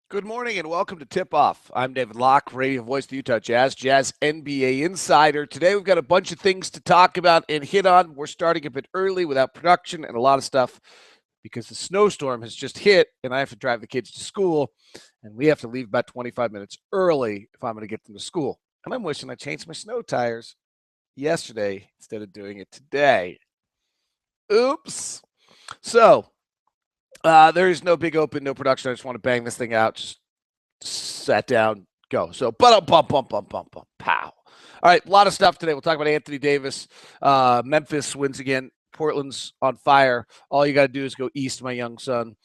Good morning and welcome to Tip Off. I'm David Locke, radio voice of the Utah Jazz, Jazz NBA insider. Today we've got a bunch of things to talk about and hit on. We're starting a bit early without production and a lot of stuff because the snowstorm has just hit and I have to drive the kids to school and we have to leave about 25 minutes early if I'm going to get them to school. And I'm wishing I changed my snow tires yesterday instead of doing it today. Oops. So, there is no big open, no production. I just want to bang this thing out. Just sat down, go. So, bump, pow. All right, a lot of stuff today. We'll talk about Anthony Davis. Memphis wins again. Portland's on fire. All you got to do is go east, my young son.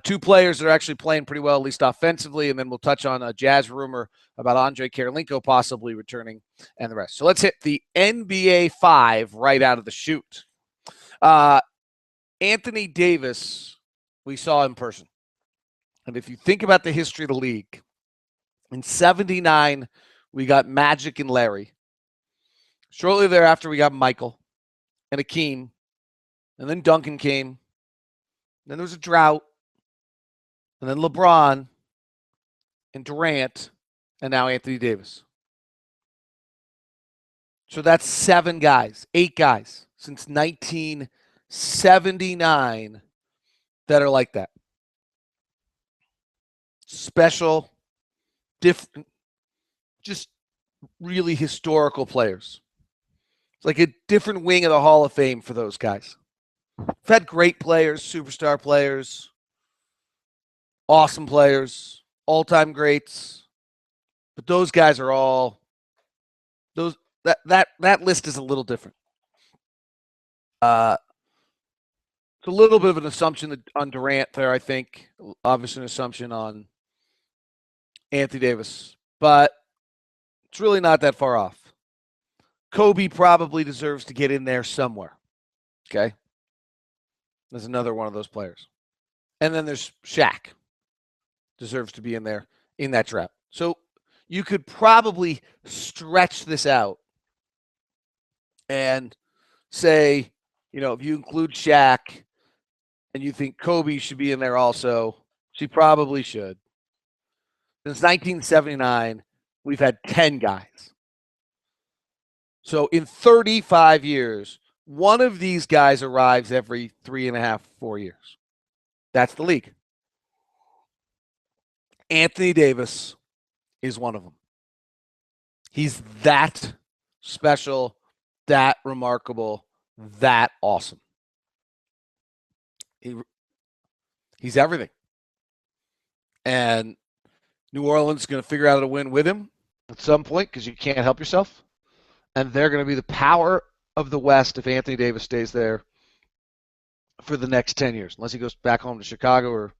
Two players that are actually playing pretty well, at least offensively, and then we'll touch on a Jazz rumor about Andre Karolinko possibly returning and the rest. So let's hit the NBA 5 right out of the chute. Anthony Davis, we saw in person. And if you think about the history of the league, in 79, we got Magic and Larry. Shortly thereafter, we got Michael and Akeem. And then Duncan came. Then there was a drought. And then LeBron and Durant. And now Anthony Davis. So that's 7 guys, 8 guys since 1979 that are like that. Special, different, just really historical players. It's like a different wing of the Hall of Fame for those guys. We've had great players, superstar players, awesome players, all-time greats, but those guys are all those. That list is a little different. It's a little bit of an assumption on Durant there, I think. Obviously, an assumption on Anthony Davis, but it's really not that far off. Kobe probably deserves to get in there somewhere. Okay. There's another one of those players. And then there's Shaq. Deserves to be in there in that draft. So you could probably stretch this out and say, if you include Shaq and you think Kobe should be in there also, she probably should. Since 1979, we've had 10 guys. So in 35 years, one of these guys arrives every 3.5, 4 years. That's the league. Anthony Davis is one of them. He's that special, that remarkable, that awesome. He's everything. And New Orleans is going to figure out how to win with him at some point because you can't help yourself. And they're going to be the power of the West if Anthony Davis stays there for the next 10 years, unless he goes back home to Chicago or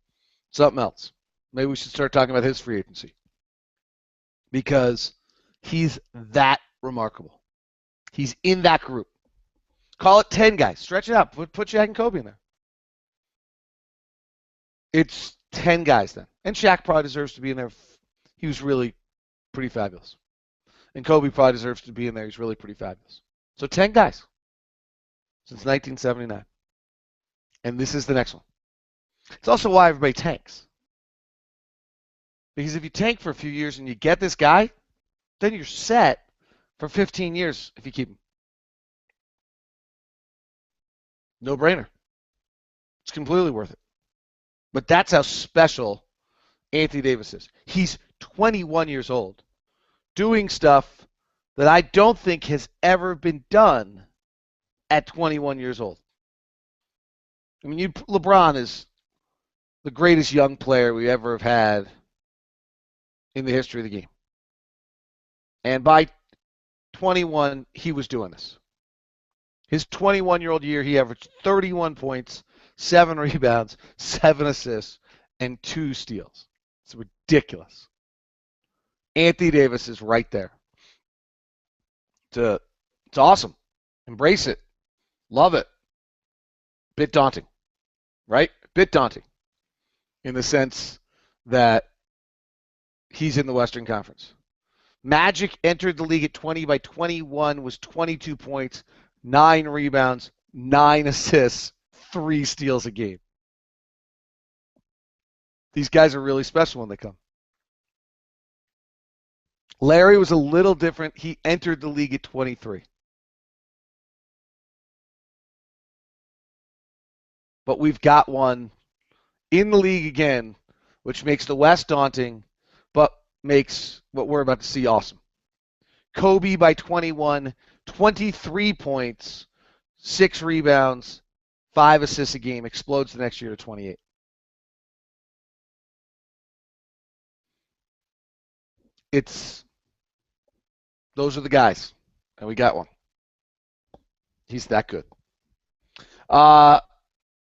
something else. Maybe we should start talking about his free agency because he's that remarkable. He's in that group. Call it 10 guys. Stretch it out. Put Shaq and Kobe in there. It's 10 guys then. And Shaq probably deserves to be in there. He was really pretty fabulous. And Kobe probably deserves to be in there. He's really pretty fabulous. So 10 guys since 1979. And this is the next one. It's also why everybody tanks. Because if you tank for a few years and you get this guy, then you're set for 15 years if you keep him. No brainer. It's completely worth it. But that's how special Anthony Davis is. He's 21 years old, doing stuff that I don't think has ever been done at 21 years old. I mean, LeBron is the greatest young player we ever have had in the history of the game. And by 21, he was doing this. His 21-year-old year, he averaged 31 points, 7 rebounds, 7 assists, and 2 steals. It's ridiculous. Anthony Davis is right there. It's awesome. Embrace it. Love it. Bit daunting, right? Bit daunting in the sense that he's in the Western Conference. Magic entered the league at 20 by 21, was 22 points, 9 rebounds, 9 assists, 3 steals a game. These guys are really special when they come. Larry was a little different. He entered the league at 23. But we've got one in the league again, which makes the West daunting, but makes what we're about to see awesome. Kobe by 21, 23 points, 6 rebounds, 5 assists a game, explodes the next year to 28. Those are the guys, and we got one. He's that good.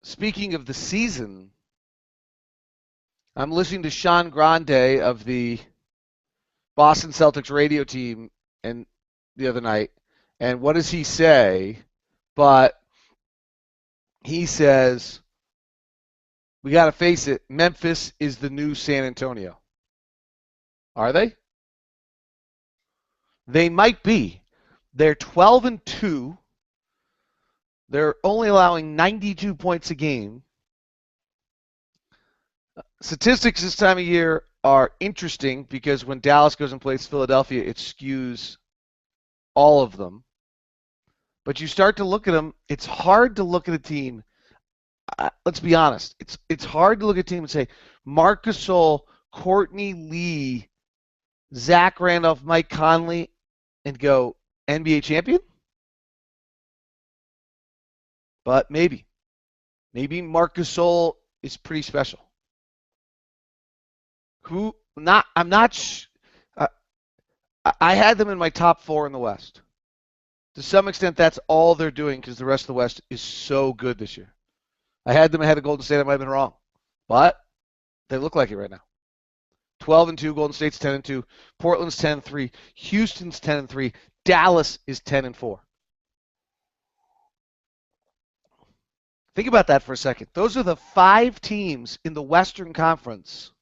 Speaking of the season, I'm listening to Sean Grande of the Boston Celtics radio team and the other night, and what does he say? But he says, we got to face it, Memphis is the new San Antonio. Are they? They might be. They're 12-2. They're only allowing 92 points a game. Statistics this time of year are interesting because when Dallas goes and plays Philadelphia, it skews all of them. But you start to look at them, it's hard to look at a team. Let's be honest. It's hard to look at a team and say, Marc Gasol, Courtney Lee, Zach Randolph, Mike Conley, and go NBA champion? But maybe. Maybe Marc Gasol is pretty special. I had them in my top 4 in the West. To some extent, that's all they're doing because the rest of the West is so good this year. I had them ahead of Golden State. I might have been wrong. But they look like it right now. 12-2, Golden State's 10-2, Portland's 10-3, Houston's 10-3, Dallas is 10-4. Think about that for a second. Those are the 5 teams in the Western Conference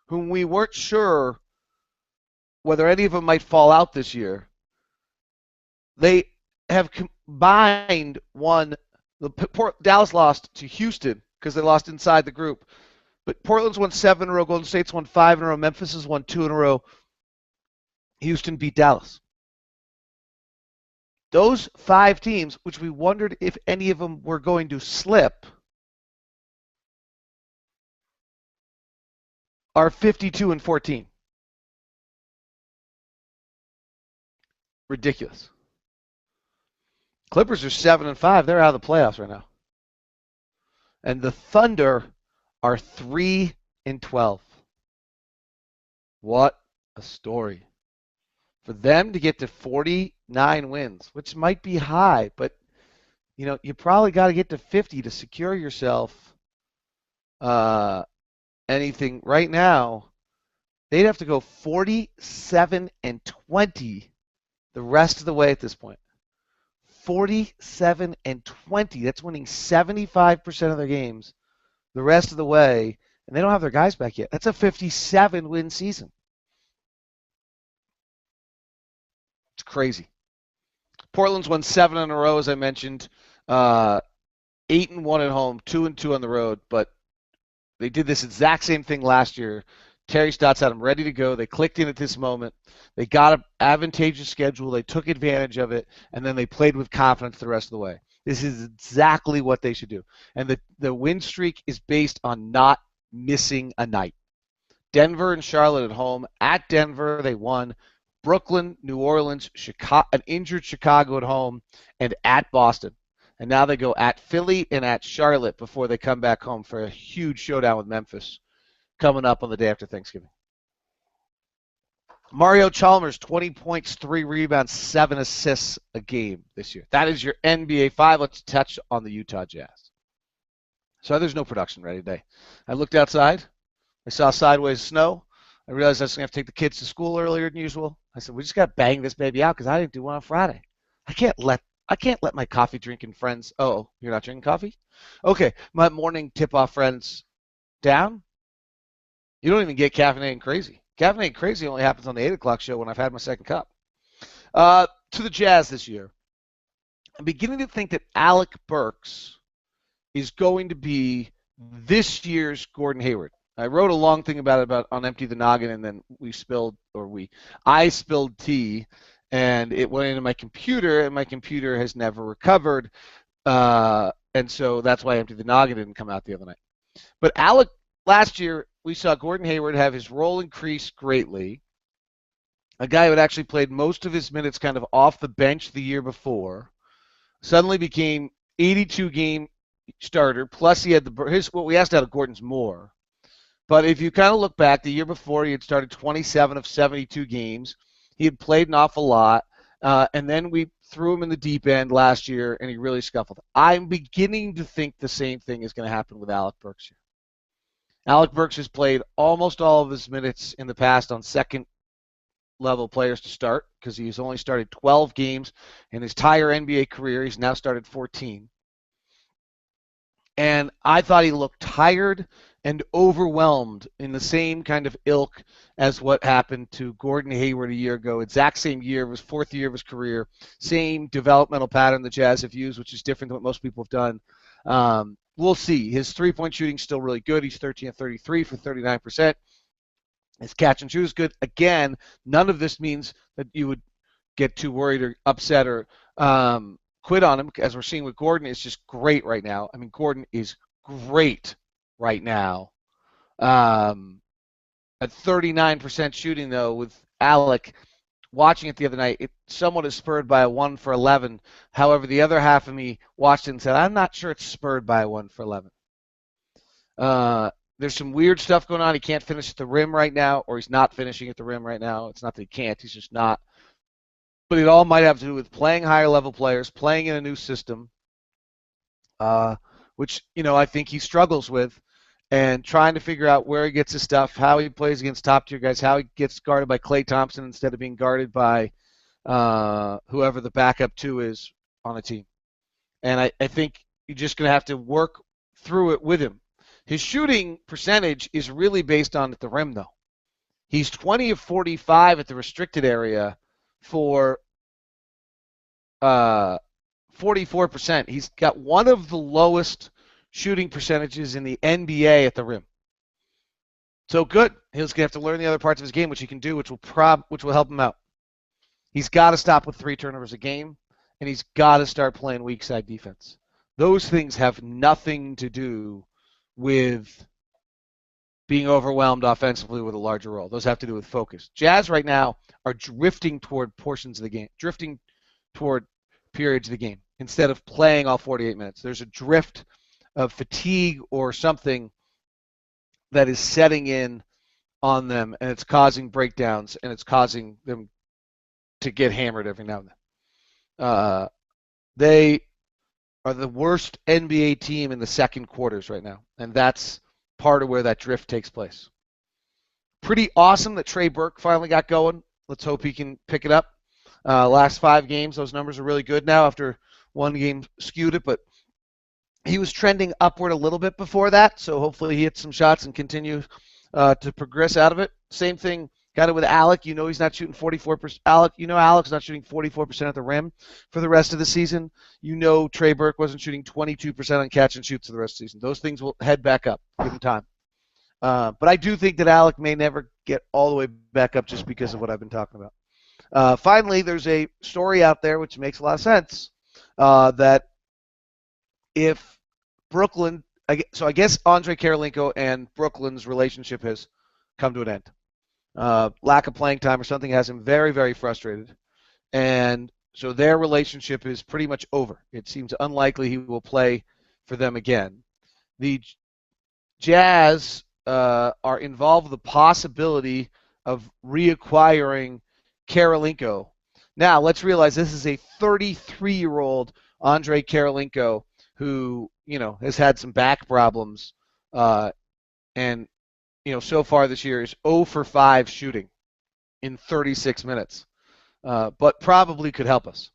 whom we weren't sure whether any of them might fall out this year. They have combined won. Dallas lost to Houston because they lost inside the group. But Portland's won 7 in a row. Golden State's won 5 in a row. Memphis has won 2 in a row. Houston beat Dallas. Those 5 teams, which we wondered if any of them were going to slip, are 52-14. Ridiculous. Clippers are 7-5. They're out of the playoffs right now. And the Thunder are 3-12. What a story. For them to get to 49 wins, which might be high, but you probably got to get to 50 to secure yourself anything right now. They'd have to go 47-20 the rest of the way at this point. 47-20. That's winning 75% of their games the rest of the way, and they don't have their guys back yet. That's a 57-win season. It's crazy. Portland's won 7 in a row, as I mentioned. 8-1 at home, 2-2 on the road, but they did this exact same thing last year. Terry Stotts had them ready to go. They clicked in at this moment. They got an advantageous schedule. They took advantage of it, and then they played with confidence the rest of the way. This is exactly what they should do. And the win streak is based on not missing a night. Denver and Charlotte at home. At Denver, they won. Brooklyn, New Orleans, an injured Chicago at home, and at Boston. And now they go at Philly and at Charlotte before they come back home for a huge showdown with Memphis coming up on the day after Thanksgiving. Mario Chalmers, 20 points, 3 rebounds, 7 assists a game this year. That is your NBA 5. Let's touch on the Utah Jazz. So there's no production ready today. I looked outside. I saw sideways snow. I realized I was going to have to take the kids to school earlier than usual. I said, we just got to bang this baby out because I didn't do one on Friday. I can't let my coffee drinking friends. Oh, you're not drinking coffee? Okay, my morning tip-off friends down. You don't even get caffeinated crazy. Caffeinated crazy only happens on the 8 o'clock show when I've had my second cup. To the Jazz this year, I'm beginning to think that Alec Burks is going to be this year's Gordon Hayward. I wrote a long thing about on Empty the Noggin, and then I spilled tea, and it went into my computer, and my computer has never recovered. And so that's why Empty the Noggin didn't come out the other night. But Alec, last year we saw Gordon Hayward have his role increase greatly. A guy who had actually played most of his minutes kind of off the bench the year before suddenly became 82 game starter. Plus, he had what we asked out of Gordon's more. But if you kind of look back, the year before he had started 27 of 72 games. He had played an awful lot, and then we threw him in the deep end last year, and he really scuffled. I'm beginning to think the same ththing is going to happen with Alec Burks here. Alec Burks has played almost all of his minutes in the past on second level players to start because he's only started 12 games in his entire NBA career. He's now started 14. And I thought he looked tired and overwhelmed in the same kind of ilk as what happened to Gordon Hayward a year ago. Exact same year, it was fourth year of his career. Same developmental pattern the Jazz have used, which is different than what most people have done. We'll see. His three-point shooting is still really good. He's 13 of 33 for 39%. His catch and shoot is good. Again, none of this means that you would get too worried or upset or quit on him, as we're seeing with Gordon. Is just great right now. I mean, Gordon is great right now. At 39% shooting, though, with Alec, watching it the other night, it somewhat is spurred by a 1 for 11. However, the other half of me watched it and said, I'm not sure it's spurred by a 1 for 11. There's some weird stuff going on. He can't finish at the rim right now, or he's not finishing at the rim right now. It's not that he can't, he's just not. But it all might have to do with playing higher level players, playing in a new system, which, I think he struggles with, and trying to figure out where he gets his stuff, how he plays against top-tier guys, how he gets guarded by Klay Thompson instead of being guarded by whoever the backup two is on a team. And I think you're just going to have to work through it with him. His shooting percentage is really based on at the rim, though. He's 20 of 45 at the restricted area for 44%. He's got one of the lowest shooting percentages in the NBA at the rim. So good. He's going to have to learn the other parts of his game, which he can do, which will help him out. He's got to stop with 3 turnovers a game, and he's got to start playing weak side defense. Those things have nothing to do with being overwhelmed offensively with a larger role. Those have to do with focus. Jazz right now are drifting toward portions of the game, drifting toward periods of the game instead of playing all 48 minutes. There's a drift of fatigue or something that is setting in on them, and it's causing breakdowns, and it's causing them to get hammered every now and then. They are the worst NBA team in the second quarters right now, and that's part of where that drift takes place. Pretty awesome that Trey Burke finally got going. Let's hope he can pick it up. Last 5 games, those numbers are really good now after one game skewed it, but he was trending upward a little bit before that, so hopefully he hits some shots and continues to progress out of it. Same thing kind of with Alec. He's not shooting 44%. Alec's not shooting 44% at the rim for the rest of the season. Trey Burke wasn't shooting 22% on catch and shoots for the rest of the season. Those things will head back up. Give him time. But I do think that Alec may never get all the way back up just because of what I've been talking about. Finally, there's a story out there which makes a lot of sense that if Brooklyn, so I guess Andre Karolinko and Brooklyn's relationship has come to an end. Lack of playing time or something has him very, very frustrated. And so their relationship is pretty much over. It seems unlikely he will play for them again. The Jazz are involved with the possibility of reacquiring Karolinko. Now, let's realize this is a 33-year-old Andre Karolinko who, has had some back problems and so far this year is 0 for 5 shooting in 36 minutes, but probably could help us.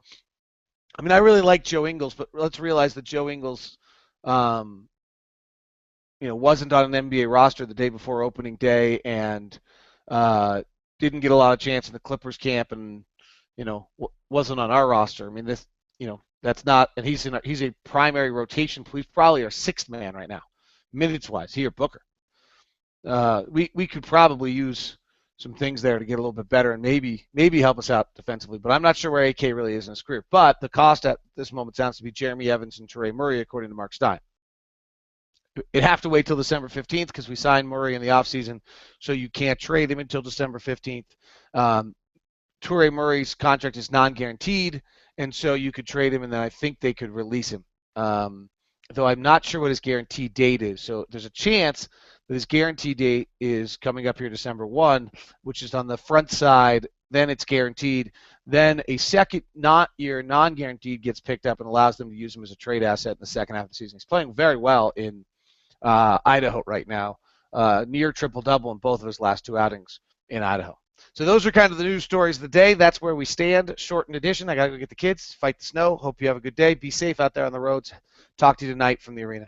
I mean, I really like Joe Ingles, but let's realize that Joe Ingles, wasn't on an NBA roster the day before opening day and didn't get a lot of chance in the Clippers camp and, wasn't on our roster. I mean, this, that's not, and he's a primary rotation. He's probably our 6th man right now, minutes-wise. Here, Booker. We could probably use some things there to get a little bit better and maybe help us out defensively. But I'm not sure where AK really is in his career. But the cost at this moment sounds to be Jeremy Evans and Trey Murray, according to Mark Stein. It'd have to wait till December 15th because we signed Murray in the offseason, so you can't trade him until December 15th. Toure Murray's contract is non-guaranteed, and so you could trade him, and then I think they could release him. Though I'm not sure what his guarantee date is. So there's a chance that his guarantee date is coming up here December 1, which is on the front side. Then it's guaranteed. Then a second year non-guaranteed gets picked up and allows them to use him as a trade asset in the second half of the season. He's playing very well in Idaho right now, near triple-double in both of his last two outings in Idaho. So those are kind of the news stories of the day. That's where we stand. Shortened edition. I got to go get the kids, fight the snow. Hope you have a good day. Be safe out there on the roads. Talk to you tonight from the arena.